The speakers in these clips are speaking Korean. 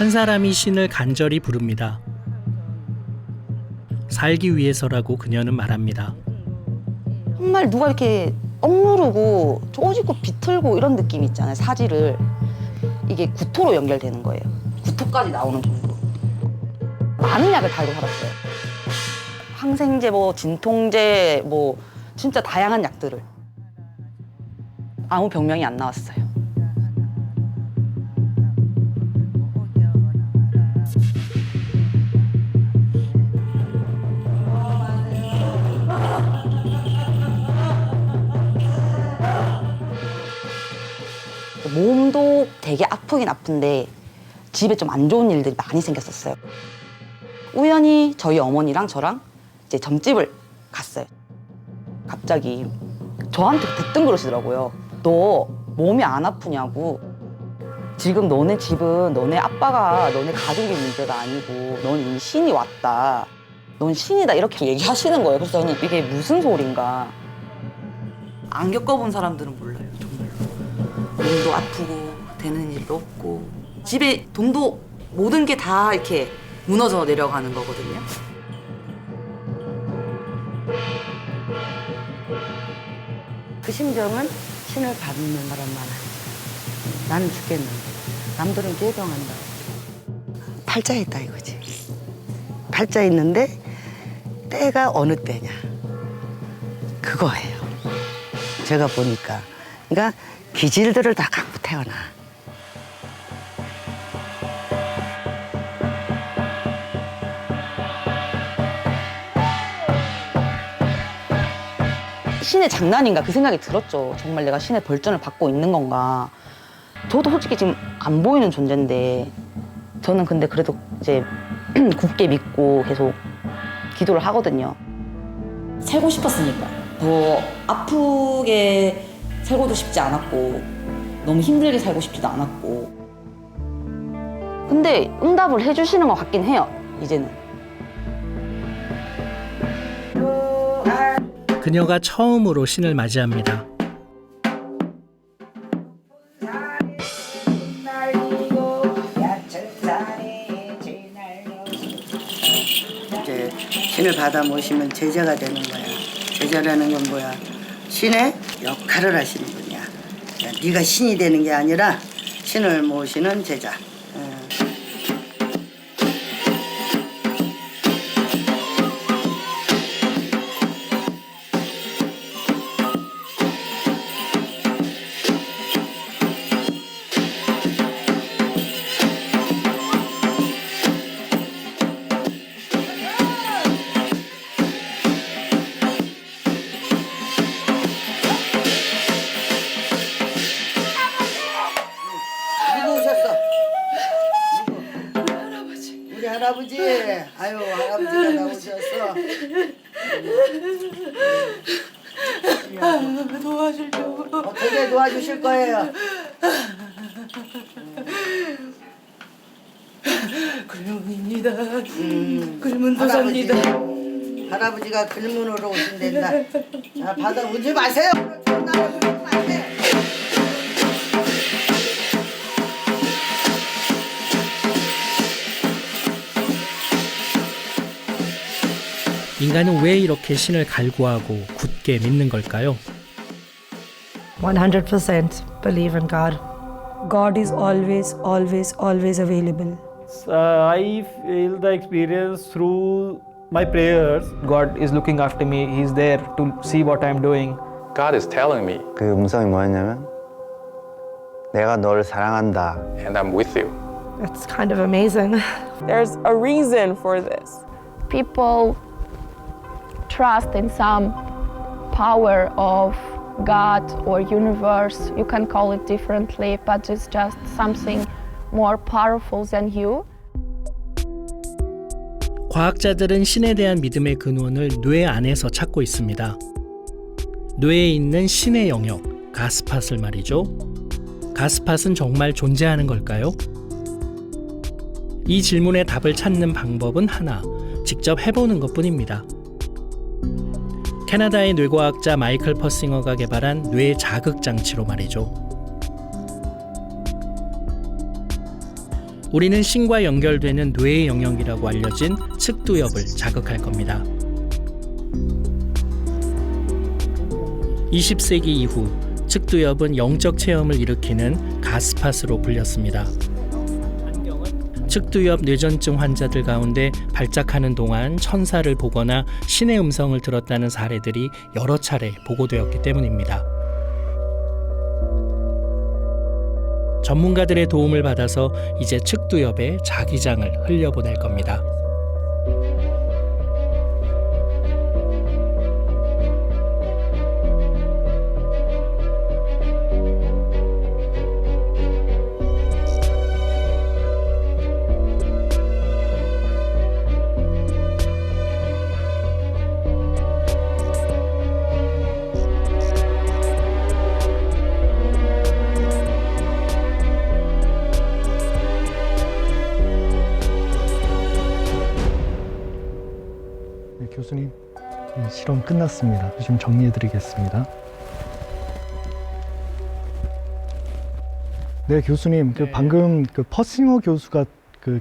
한 사람이 신을 간절히 부릅니다. 살기 위해서라고 그녀는 말합니다. 정말 누가 이렇게 억누르고 쪼지고 비틀고 이런 느낌 있잖아요. 사지를. 이게 구토로 연결되는 거예요. 구토까지 나오는 정도로. 많은 약을 달고 살았어요. 항생제, 뭐 진통제, 뭐 진짜 다양한 약들을. 아무 병명이 안 나왔어요. 몸도 되게 아프긴 아픈데 집에 좀 안 좋은 일들이 많이 생겼었어요. 우연히 저희 어머니랑 저랑 이제 점집을 갔어요. 갑자기 저한테 대뜸 그러시더라고요. 너 몸이 안 아프냐고. 지금 너네 집은 너네 아빠가 너네 가족의 문제가 아니고 넌 이미 신이 왔다. 넌 신이다 이렇게 얘기하시는 거예요. 그래서 저는 이게 무슨 소린가. 안 겪어본 사람들은 몰라요. 정말로. 몸도 아프고 되는 일도 없고 집에 돈도 모든 게 다 이렇게 무너져 내려가는 거거든요. 그 심정은 신을 받는 사람만 알지. 나는 죽겠는데 남들은 개병한다. 팔자에 있다 이거지. 팔자에 있는데 때가 어느 때냐 그거예요. 제가 보니까 그러니까 기질들을 다 갖고 태어나. 신의 장난인가 그 생각이 들었죠. 정말 내가 신의 벌전을 받고 있는 건가. 저도 솔직히 지금 안 보이는 존재인데 저는 근데 그래도 이제 굳게 믿고 계속 기도를 하거든요. 살고 싶었으니까. 더 아프게 살고도 싶지 않았고 너무 힘들게 살고 싶지도 않았고. 근데 응답을 해주시는 것 같긴 해요, 이제는. 그녀가 처음으로 신을 맞이합니다. 이제 신을 받아 모시면 제자가 되는 거야. 제자라는 건 뭐야? 신의 역할을 하시는 분이야. 야, 네가 신이 되는 게 아니라 신을 모시는 제자. 누구 오셨어? 누구? 할아버지. 우리 할아버지. 아유 할아버지가 나오셨어. 도와주려고. 어떻게 도와주실 거예요? 글문입니다. 글문 도사입니다. 할아버지가 글문으로 오신댄다. 자, 받아 오지 마세요. 나를 부르면 안 돼. 인간은 왜 이렇게 신을 갈구하고 굳게 믿는 걸까요? 100% believe in God. God is always, always, always available. I feel the experience through my prayers. God is looking after me. He's there to see what I'm doing. God is telling me, 그 음성이 뭐였냐면 내가 너를 사랑한다. and I'm with you. It's kind of amazing. There's a reason for this. People trust in some power of God or universe. You can call it differently, but it's just something more powerful than you. 과학자들은 신에 대한 믿음의 근원을 뇌 안에서 찾고 있습니다. 뇌에 있는 신의 영역, 가스팟을 말이죠. 가스팟은 정말 존재하는 걸까요? 이 질문의 답을 찾는 방법은 하나, 직접 해보는 것뿐입니다. 캐나다의 뇌과학자 마이클 퍼싱어가 개발한 뇌 자극 장치로 말이죠. 우리는 신과 연결되는 뇌의 영역이라고 알려진 측두엽을 자극할 겁니다. 20세기 이후 측두엽은 영적 체험을 일으키는 가스팟으로 불렸습니다. 측두엽 뇌전증 환자들 가운데 발작하는 동안 천사를 보거나 신의 음성을 들었다는 사례들이 여러 차례 보고되었기 때문입니다. 전문가들의 도움을 받아서 이제 측두엽에 자기장을 흘려보낼 겁니다. 교수님, 실험 끝났습니다. 지금 정리해드리겠습니다. 네, 교수님, 방금 퍼싱어 교수가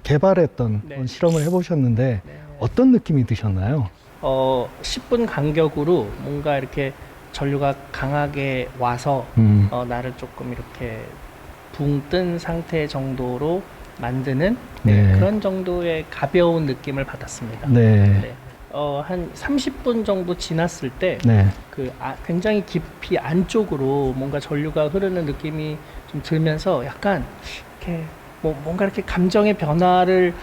개발했던 실험을 해보셨는데 어떤 느낌이 드셨나요? 10분 간격으로 뭔가 이렇게 전류가 강하게 와서 나를 조금 이렇게 붕 뜬 상태 정도로 만드는 그런 정도의 가벼운 느낌을 받았습니다. 한 30분 정도 지났을 때 굉장히 깊이 안쪽으로 뭔가 전류가 흐르는 느낌이 좀 들면서 약간 이렇게 뭔가 이렇게 감정의 변화를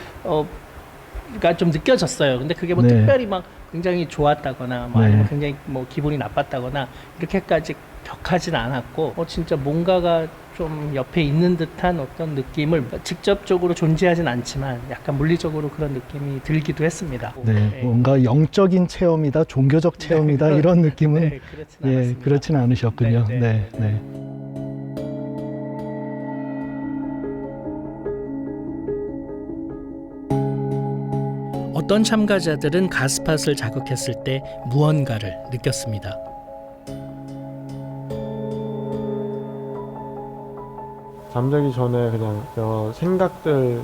가 좀 느껴졌어요. 근데 그게 특별히 막 굉장히 좋았다거나 아니면 굉장히 기분이 나빴다거나 이렇게까지 격하진 않았고 진짜 뭔가가 좀 옆에 있는 듯한 어떤 느낌을 직접적으로 존재하진 않지만 약간 물리적으로 그런 느낌이 들기도 했습니다. 뭔가 영적인 체험이다, 종교적 체험이다 이런 느낌은 그렇지는 않으셨군요. 어떤 참가자들은 가스팟을 자극했을 때 무언가를 느꼈습니다. 잠자기 전에 그냥 생각들,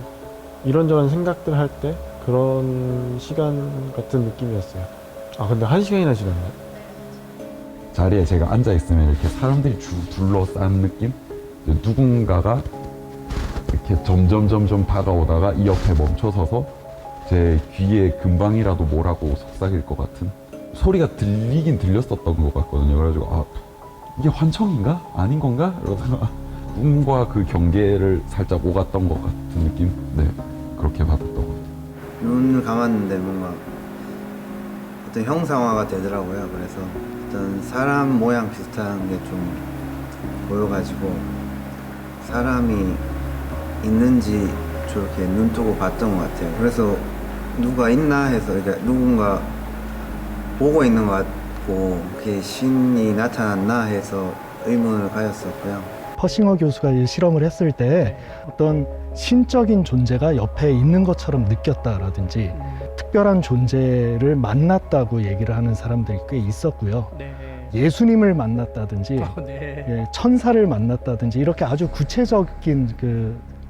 이런저런 생각들 할 때 그런 시간 같은 느낌이었어요. 근데 1시간이나 지났네. 자리에 제가 앉아있으면 이렇게 사람들이 둘러싼 느낌? 누군가가 이렇게 점점 다가오다가 이 옆에 멈춰서서 제 귀에 금방이라도 뭐라고 속삭일 것 같은 소리가 들리긴 들렸었던 것 같거든요. 그래가지고 이게 환청인가? 아닌 건가? 이러다가 꿈과 그 경계를 살짝 오갔던 것 같은 느낌? 그렇게 받았던 것 같아요. 눈을 감았는데 뭔가 어떤 형상화가 되더라고요. 그래서 어떤 사람 모양 비슷한 게 좀 보여가지고 사람이 있는지 저렇게 눈뜨고 봤던 것 같아요. 그래서 누가 있나 해서 누군가 보고 있는 것 같고 그게 신이 나타났나 해서 의문을 가졌었고요. 퍼싱어 교수가 이 실험을 했을 때 어떤 신적인 존재가 옆에 있는 것처럼 느꼈다라든지 특별한 존재를 만났다고 얘기를 하는 사람들이 꽤 있었고요. 예수님을 만났다든지 천사를 만났다든지 이렇게 아주 구체적인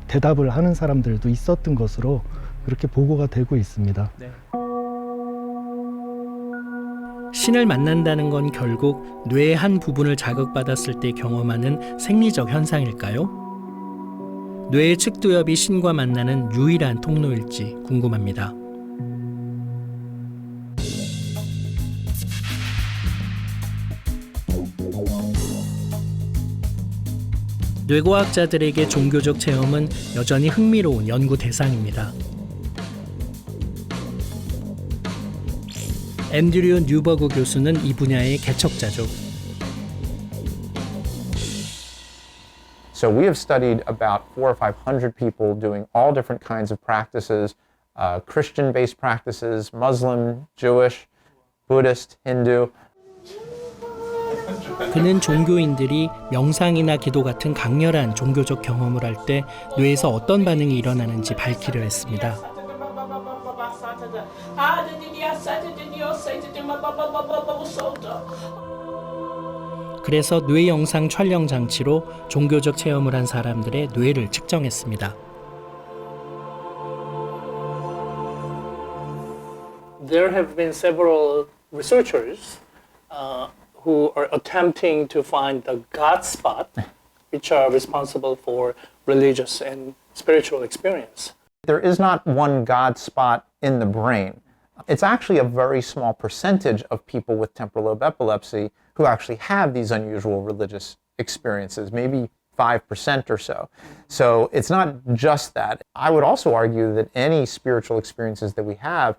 대답을 하는 사람들도 있었던 것으로 그렇게 보고가 되고 있습니다. 신을 만난다는 건 결국 뇌의 한 부분을 자극받았을 때 경험하는 생리적 현상일까요? 뇌의 측두엽이 신과 만나는 유일한 통로일지 궁금합니다. 뇌과학자들에게 종교적 체험은 여전히 흥미로운 연구 대상입니다. 앤드류 뉴버그 교수는 이 분야의 개척자죠. So we have studied about 400 or 500 people doing all different kinds of practices, Christian-based practices, Muslim, Jewish, Buddhist, Hindu. 그는 종교인들이 명상이나 기도 같은 강렬한 종교적 경험을 할 때 뇌에서 어떤 반응이 일어나는지 밝히려 했습니다. 그래서 뇌 영상 촬영 장치로 종교적 체험을 한 사람들의 뇌를 측정했습니다. there have been several researchers who are attempting to find the God spot, which are responsible for religious and spiritual experience. There is not one God spot in the brain. It's actually a very small percentage of people with temporal lobe epilepsy who actually have these unusual religious experiences, maybe 5% or so. So it's not just that. I would also argue that any spiritual experiences that we have,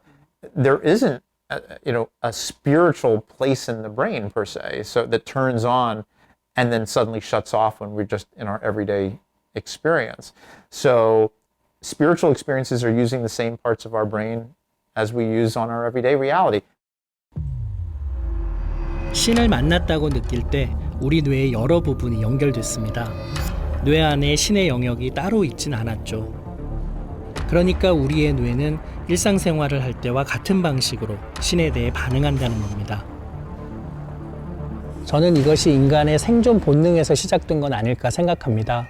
there isn't a spiritual place in the brain per se, so that turns on and then suddenly shuts off when we're just in our everyday experience. So spiritual experiences are using the same parts of our brain as we use on our everyday reality. 신을 만났다고 느낄 때 우리 뇌의 여러 부분이 연결됐습니다. 뇌 안에 신의 영역이 따로 있진 않았죠. 그러니까 우리의 뇌는 일상생활을 할 때와 같은 방식으로 신에 대해 반응한다는 겁니다. 저는 이것이 인간의 생존 본능에서 시작된 건 아닐까 생각합니다.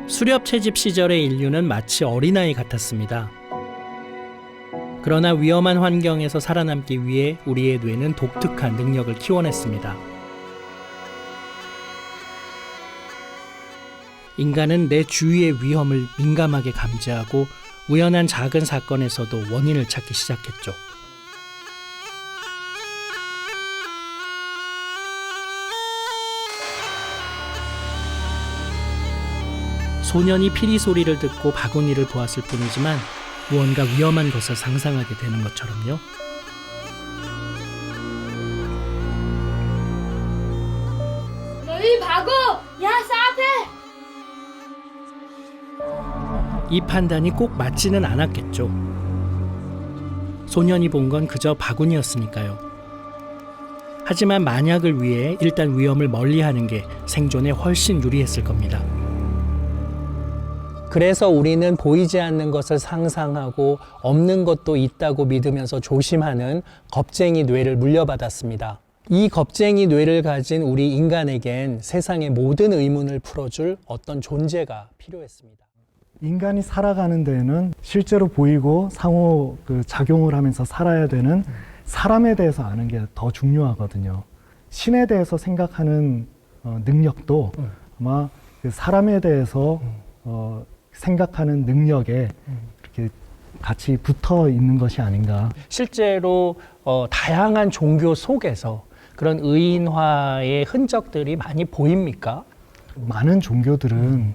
수렵 채집 시절의 인류는 마치 어린아이 같았습니다. 그러나 위험한 환경에서 살아남기 위해 우리의 뇌는 독특한 능력을 키워냈습니다. 인간은 내 주위의 위험을 민감하게 감지하고 우연한 작은 사건에서도 원인을 찾기 시작했죠. 소년이 피리 소리를 듣고 바구니를 보았을 뿐이지만 무언가 위험한 것을 상상하게 되는 것처럼요. 너희 바보! 야, 사태! 이 판단이 꼭 맞지는 않았겠죠. 소년이 본 건 그저 바구니였으니까요. 하지만 만약을 위해 일단 위험을 멀리하는 게 생존에 훨씬 유리했을 겁니다. 그래서 우리는 보이지 않는 것을 상상하고 없는 것도 있다고 믿으면서 조심하는 겁쟁이 뇌를 물려받았습니다. 이 겁쟁이 뇌를 가진 우리 인간에겐 세상의 모든 의문을 풀어줄 어떤 존재가 필요했습니다. 인간이 살아가는 데에는 실제로 보이고 상호 작용을 하면서 살아야 되는 사람에 대해서 아는 게 더 중요하거든요. 신에 대해서 생각하는 능력도 아마 그 사람에 대해서 생각하는 능력에 이렇게 같이 붙어 있는 것이 아닌가. 실제로 다양한 종교 속에서 그런 의인화의 흔적들이 많이 보입니까? 많은 종교들은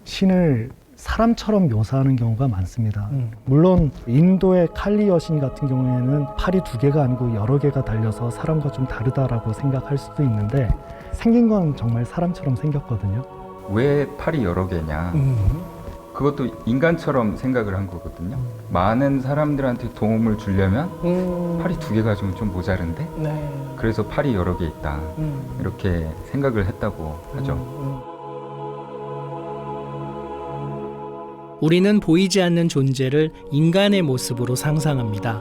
신을 사람처럼 묘사하는 경우가 많습니다. 물론 인도의 칼리 여신 같은 경우에는 팔이 2개가 아니고 여러 개가 달려서 사람과 좀 다르다라고 생각할 수도 있는데 생긴 건 정말 사람처럼 생겼거든요. 왜 팔이 여러 개냐? 그것도 인간처럼 생각을 한 거거든요. 많은 사람들한테 도움을 주려면 팔이 2개 가지고는 좀 모자른데? 네. 그래서 팔이 여러 개 있다. 이렇게 생각을 했다고 하죠. 우리는 보이지 않는 존재를 인간의 모습으로 상상합니다.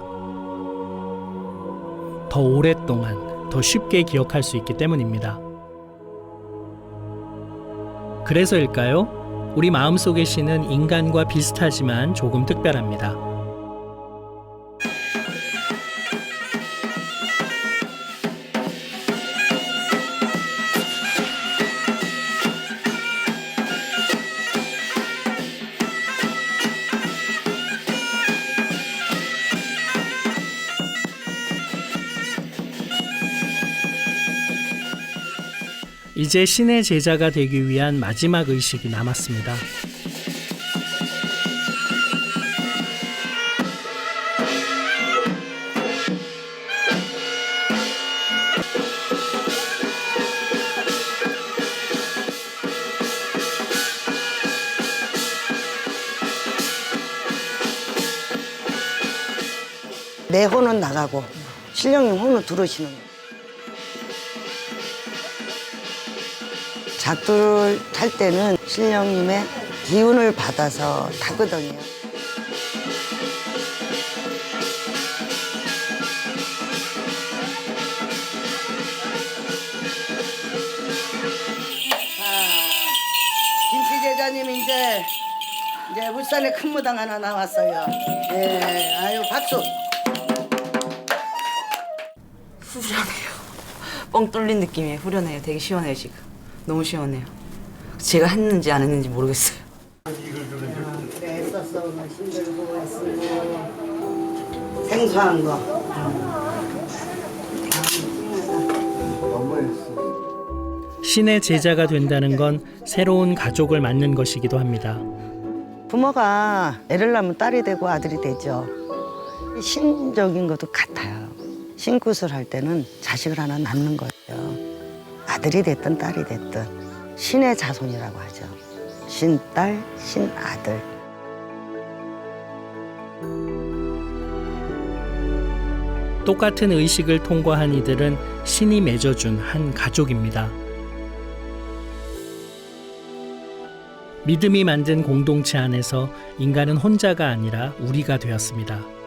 더 오랫동안, 더 쉽게 기억할 수 있기 때문입니다. 그래서일까요? 우리 마음속의 신은 인간과 비슷하지만 조금 특별합니다. 이제 신의 제자가 되기 위한 마지막 의식이 남았습니다. 내 혼은 나가고 신령님 혼을 들으시는 거예요. 작두를 탈 때는 신령님의 기운을 받아서 타거든요. 목사님 이제 울산에 큰 무당 하나 나왔어요. 예, 아유 박수. 후련해요. 뻥 뚫린 느낌이에요. 후련해요. 되게 시원해요 지금. 너무 시원해요. 제가 했는지 안 했는지 모르겠어요. 그래 했었어. 오늘 힘들고 했으고 생소한 거. 신의 제자가 된다는 건 새로운 가족을 낳는 것이기도 합니다. 부모가 애를 낳으면 딸이 되고 아들이 되죠. 신적인 것도 같아요. 신굿을 할 때는 자식을 하나 낳는 거예요. 아들이 됐든 딸이 됐든 신의 자손이라고 하죠. 신딸, 신아들. 똑같은 의식을 통과한 이들은 신이 맺어준 한 가족입니다. 믿음이 만든 공동체 안에서 인간은 혼자가 아니라 우리가 되었습니다.